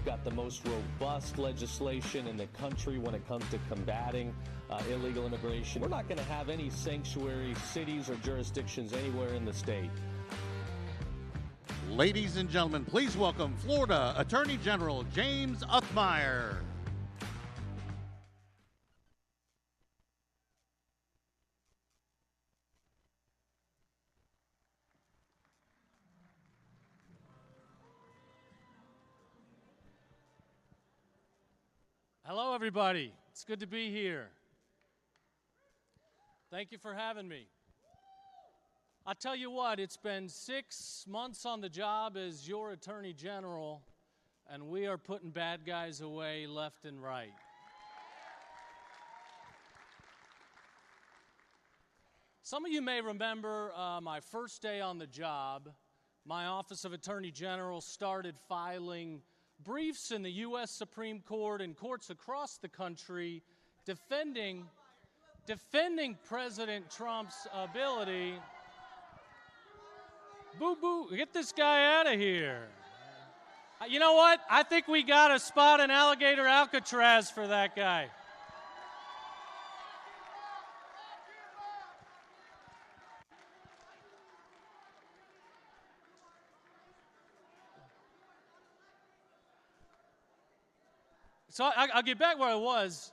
got the most robust legislation in the country when it comes to combating illegal immigration. We're not going to have any sanctuary cities or jurisdictions anywhere in the state. Ladies and gentlemen, please welcome Florida Attorney General James Uthmeier. Hello, everybody. It's good to be here. Thank you for having me. I'll tell you what, it's been 6 months on the job as your Attorney General, and we are putting bad guys away left and right. Some of you may remember my first day on the job. My Office of Attorney General started filing briefs in the U.S. Supreme Court and courts across the country defending President Trump's ability. Boo-boo, get this guy out of here. You know what? I think we got a spot in Alligator Alcatraz for that guy. So I'll get back where I was.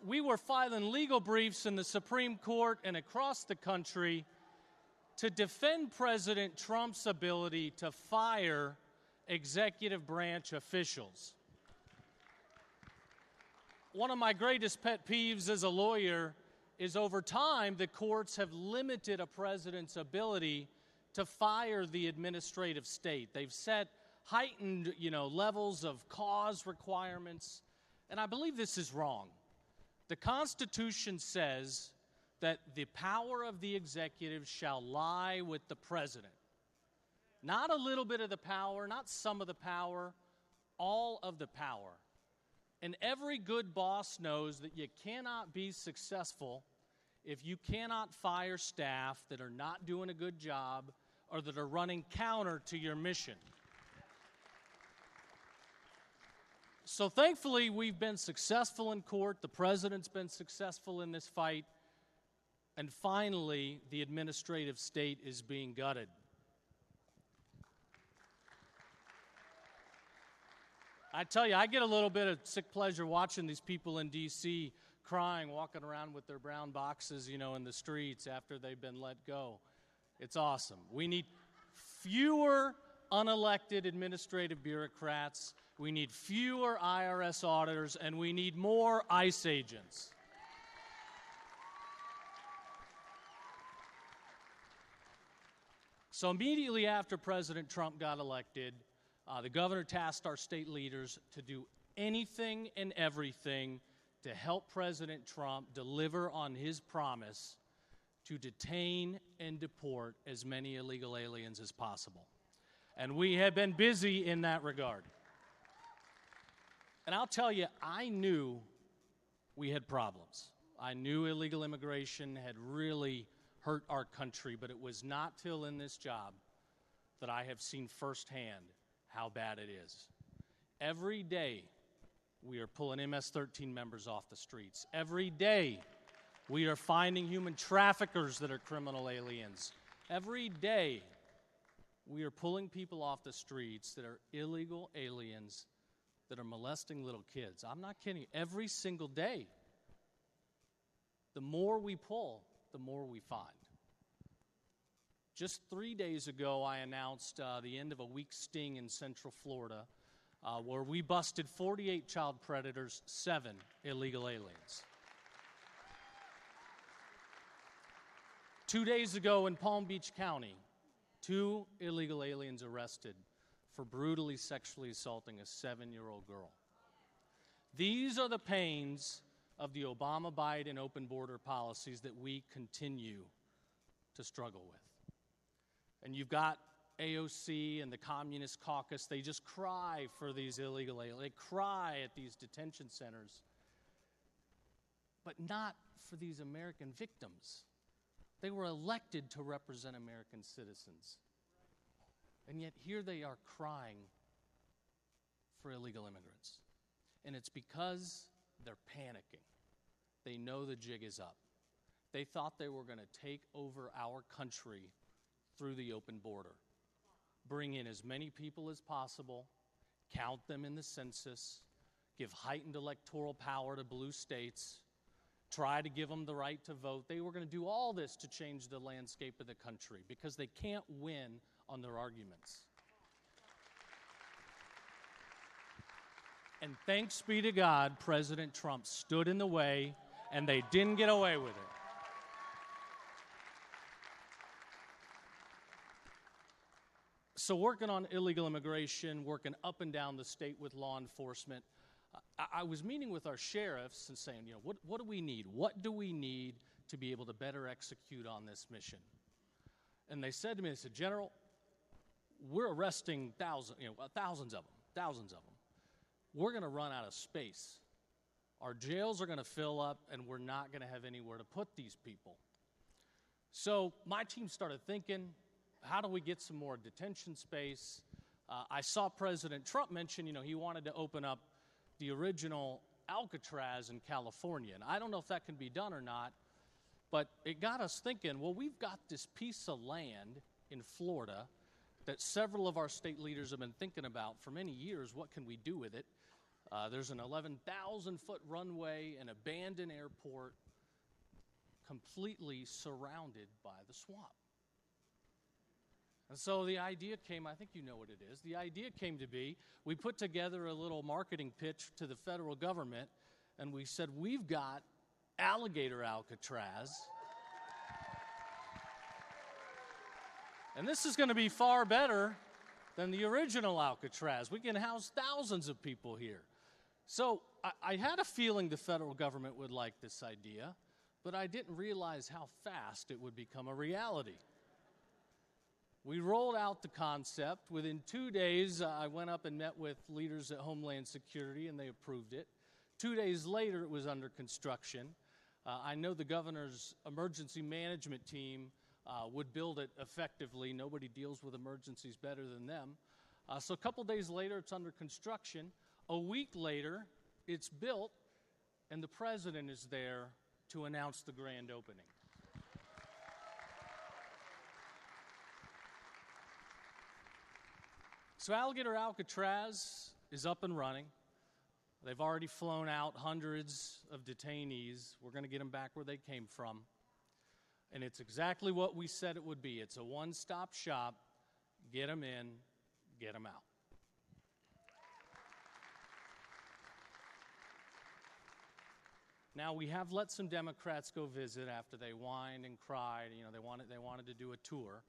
We were filing legal briefs in the Supreme Court and across the country to defend President Trump's ability to fire executive branch officials. One of my greatest pet peeves as a lawyer is over time the courts have limited a president's ability to fire the administrative state. They've set heightened, levels of cause requirements, and I believe this is wrong. The Constitution says that the power of the executive shall lie with the president. Not a little bit of the power, not some of the power, all of the power. And every good boss knows that you cannot be successful if you cannot fire staff that are not doing a good job or that are running counter to your mission. So thankfully, we've been successful in court. The president's been successful in this fight. And finally, the administrative state is being gutted. I tell you, I get a little bit of sick pleasure watching these people in D.C. crying, walking around with their brown boxes, in the streets after they've been let go. It's awesome. We need fewer unelected administrative bureaucrats. We need fewer IRS auditors, and we need more ICE agents. So immediately after President Trump got elected, the governor tasked our state leaders to do anything and everything to help President Trump deliver on his promise to detain and deport as many illegal aliens as possible. And we have been busy in that regard. And I'll tell you, I knew we had problems. I knew illegal immigration had really hurt our country, but it was not till in this job that I have seen firsthand how bad it is. Every day, we are pulling MS-13 members off the streets. Every day, we are finding human traffickers that are criminal aliens. Every day, we are pulling people off the streets that are illegal aliens that are molesting little kids. I'm not kidding. Every single day. The more we pull, the more we find. Just 3 days ago, I announced the end of a week sting in Central Florida where we busted 48 child predators, 7 illegal aliens. 2 days ago in Palm Beach County, 2 illegal aliens arrested for brutally sexually assaulting a 7-year-old girl. These are the pains of the Obama-Biden open border policies that we continue to struggle with. And you've got AOC and the Communist Caucus, they just cry for these illegal aliens. They cry at these detention centers, but not for these American victims. They were elected to represent American citizens. And yet here they are crying for illegal immigrants. And it's because they're panicking. They know the jig is up. They thought they were going to take over our country through the open border, bring in as many people as possible, count them in the census, give heightened electoral power to blue states, try to give them the right to vote. They were going to do all this to change the landscape of the country because they can't win on their arguments. And thanks be to God, President Trump stood in the way, and they didn't get away with it. So working on illegal immigration, working up and down the state with law enforcement, I was meeting with our sheriffs and saying, what do we need? What do we need to be able to better execute on this mission? And they said to me, they said, General, we're arresting thousands of them. We're going to run out of space. Our jails are going to fill up, and we're not going to have anywhere to put these people. So my team started thinking, how do we get some more detention space? I saw President Trump mention, he wanted to open up the original Alcatraz in California. And I don't know if that can be done or not, but it got us thinking, well, we've got this piece of land in Florida that several of our state leaders have been thinking about for many years. What can we do with it? There's an 11,000-foot runway, an abandoned airport, completely surrounded by the swamp. And so the idea came, I think you know what it is. The idea came to be, we put together a little marketing pitch to the federal government, and we said, we've got Alligator Alcatraz. And this is going to be far better than the original Alcatraz. We can house thousands of people here. So I had a feeling the federal government would like this idea, but I didn't realize how fast it would become a reality. We rolled out the concept. Within 2 days, I went up and met with leaders at Homeland Security, and they approved it. 2 days later, it was under construction. I know the governor's emergency management team would build it effectively. Nobody deals with emergencies better than them. So a couple days later, it's under construction. A week later, it's built, and the president is there to announce the grand opening. So Alligator Alcatraz is up and running. They've already flown out hundreds of detainees. We're going to get them back where they came from. And it's exactly what we said it would be. It's a one-stop shop. Get them in, get them out. Now, we have let some Democrats go visit after they whined and cried. They wanted to do a tour.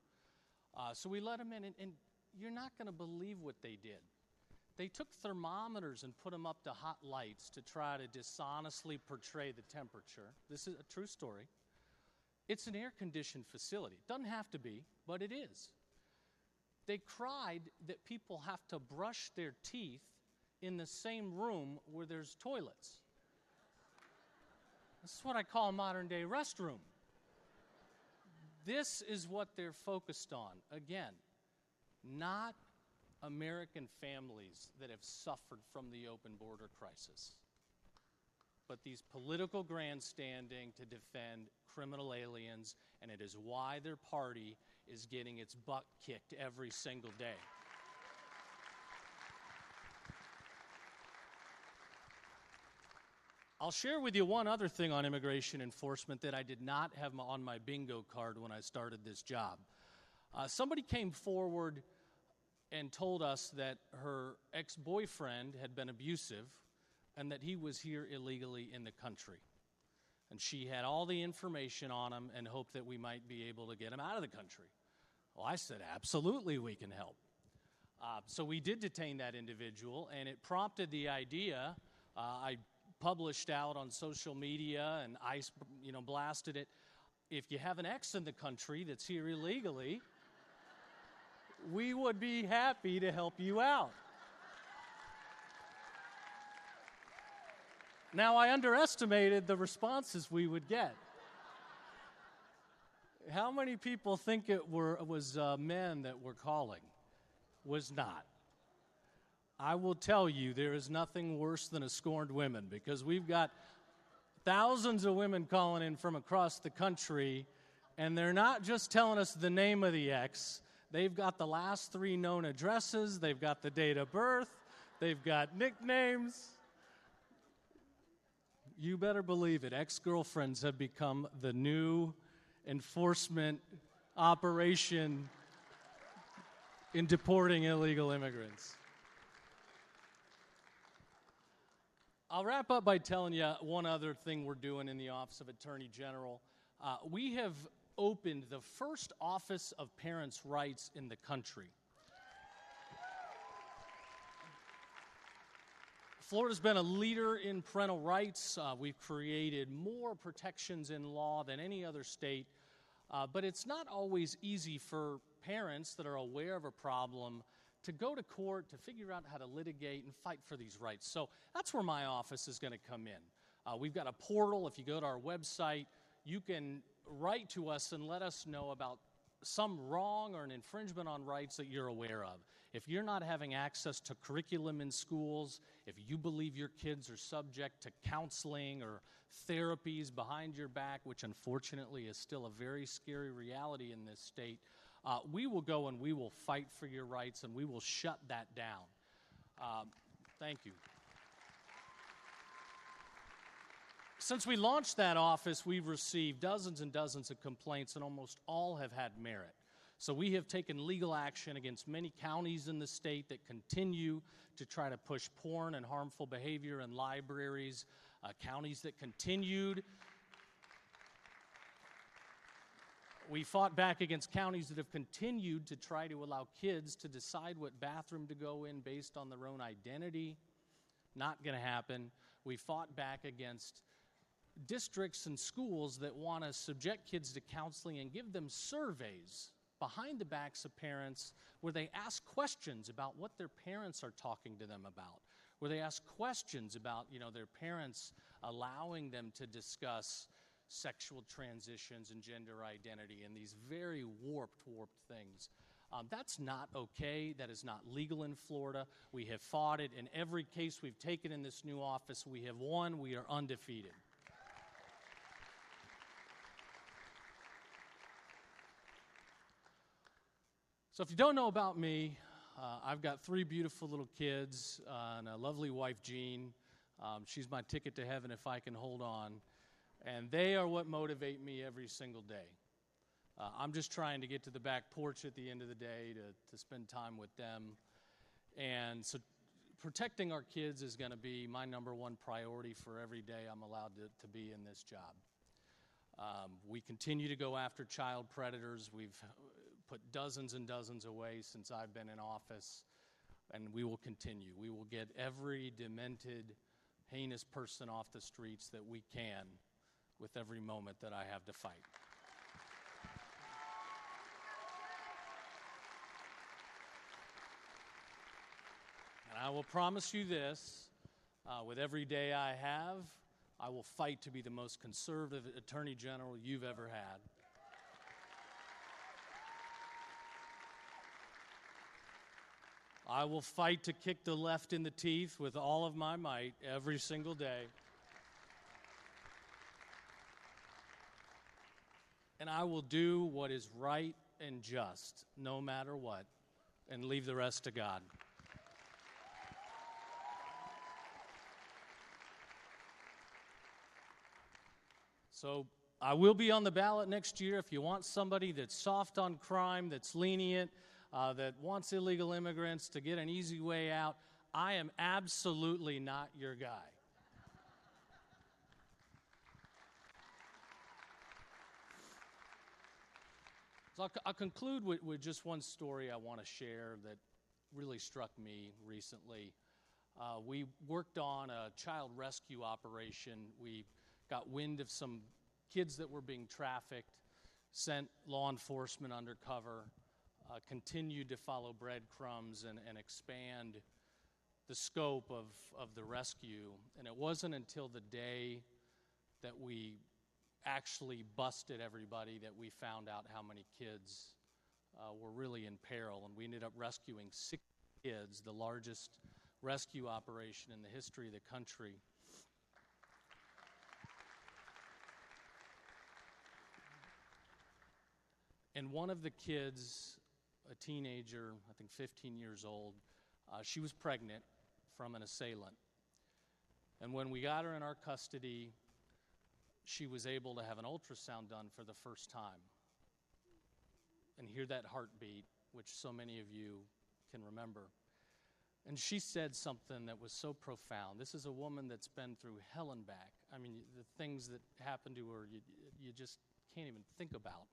So we let them in, and you're not going to believe what they did. They took thermometers and put them up to hot lights to try to dishonestly portray the temperature. This is a true story. It's an air-conditioned facility. It doesn't have to be, but it is. They cried that people have to brush their teeth in the same room where there's toilets. This is what I call a modern-day restroom. This is what they're focused on. Again, not American families that have suffered from the open border crisis, but these political grandstanding to defend criminal aliens, and it is why their party is getting its butt kicked every single day. I'll share with you one other thing on immigration enforcement that I did not have on my bingo card when I started this job. Somebody came forward and told us that her ex-boyfriend had been abusive and that he was here illegally in the country. And she had all the information on him and hoped that we might be able to get him out of the country. Well, I said, absolutely, we can help. So we did detain that individual, and it prompted the idea. I published out on social media, and I blasted it. If you have an ex in the country that's here illegally, we would be happy to help you out. Now, I underestimated the responses we would get. How many people think it was men that were calling? Was not. I will tell you, there is nothing worse than a scorned woman, because we've got thousands of women calling in from across the country, and they're not just telling us the name of the ex. They've got the last 3 known addresses, they've got the date of birth, they've got nicknames. You better believe it, ex-girlfriends have become the new enforcement operation in deporting illegal immigrants. I'll wrap up by telling you one other thing we're doing in the Office of Attorney General. We have opened the first Office of Parents' Rights in the country. Florida's been a leader in parental rights. We've created more protections in law than any other state, but it's not always easy for parents that are aware of a problem to go to court, to figure out how to litigate and fight for these rights. So that's where my office is going to come in. We've got a portal. If you go to our website, you can write to us and let us know about some wrong or an infringement on rights that you're aware of. If you're not having access to curriculum in schools, if you believe your kids are subject to counseling or therapies behind your back, which unfortunately is still a very scary reality in this state, we will go and we will fight for your rights, and we will shut that down. Thank you. Since we launched that office, we've received dozens and dozens of complaints, and almost all have had merit. So we have taken legal action against many counties in the state that continue to try to push porn and harmful behavior in libraries, counties that continued. We fought back against counties that have continued to try to allow kids to decide what bathroom to go in based on their own identity. Not going to happen. We fought back against districts and schools that want to subject kids to counseling and give them surveys behind the backs of parents where they ask questions about what their parents are talking to them about, where they ask questions about, their parents allowing them to discuss sexual transitions and gender identity and these very warped things. That's not okay. That is not legal in Florida. We have fought it. In every case we've taken in this new office, we have won. We are undefeated. So if you don't know about me, I've got 3 beautiful little kids and a lovely wife, Jean. She's my ticket to heaven if I can hold on. And they are what motivate me every single day. I'm just trying to get to the back porch at the end of the day to spend time with them. And so protecting our kids is going to be my number one priority for every day I'm allowed to be in this job. We continue to go after child predators. We've put dozens and dozens away since I've been in office, and we will continue. We will get every demented, heinous person off the streets that we can with every moment that I have to fight. And I will promise you this, with every day I have, I will fight to be the most conservative Attorney General you've ever had. I will fight to kick the left in the teeth with all of my might every single day. And I will do what is right and just, no matter what, and leave the rest to God. So I will be on the ballot next year. If you want somebody that's soft on crime, that's lenient, that wants illegal immigrants to get an easy way out, I am absolutely not your guy. So I'll conclude with just one story I want to share that really struck me recently. We worked on a child rescue operation. We got wind of some kids that were being trafficked, sent law enforcement undercover, continued to follow breadcrumbs and expand the scope of the rescue. And it wasn't until the day that we actually busted everybody that we found out how many kids were really in peril. And we ended up rescuing 6 kids, the largest rescue operation in the history of the country. And one of the kids, a teenager, I think 15 years old, she was pregnant from an assailant. And when we got her in our custody, she was able to have an ultrasound done for the first time and hear that heartbeat, which so many of you can remember. And she said something that was so profound. This is a woman that's been through hell and back. I mean, the things that happened to her, you just can't even think about.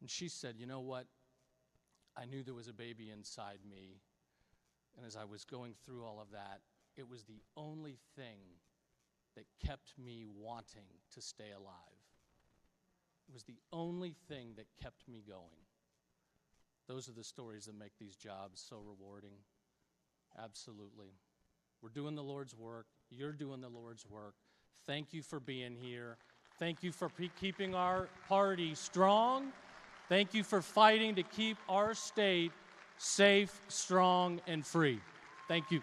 And she said, you know what? I knew there was a baby inside me. And as I was going through all of that, it was the only thing that kept me wanting to stay alive. It was the only thing that kept me going. Those are the stories that make these jobs so rewarding. Absolutely. We're doing the Lord's work. You're doing the Lord's work. Thank you for being here. Thank you for keeping our party strong. Thank you for fighting to keep our state safe, strong, and free. Thank you.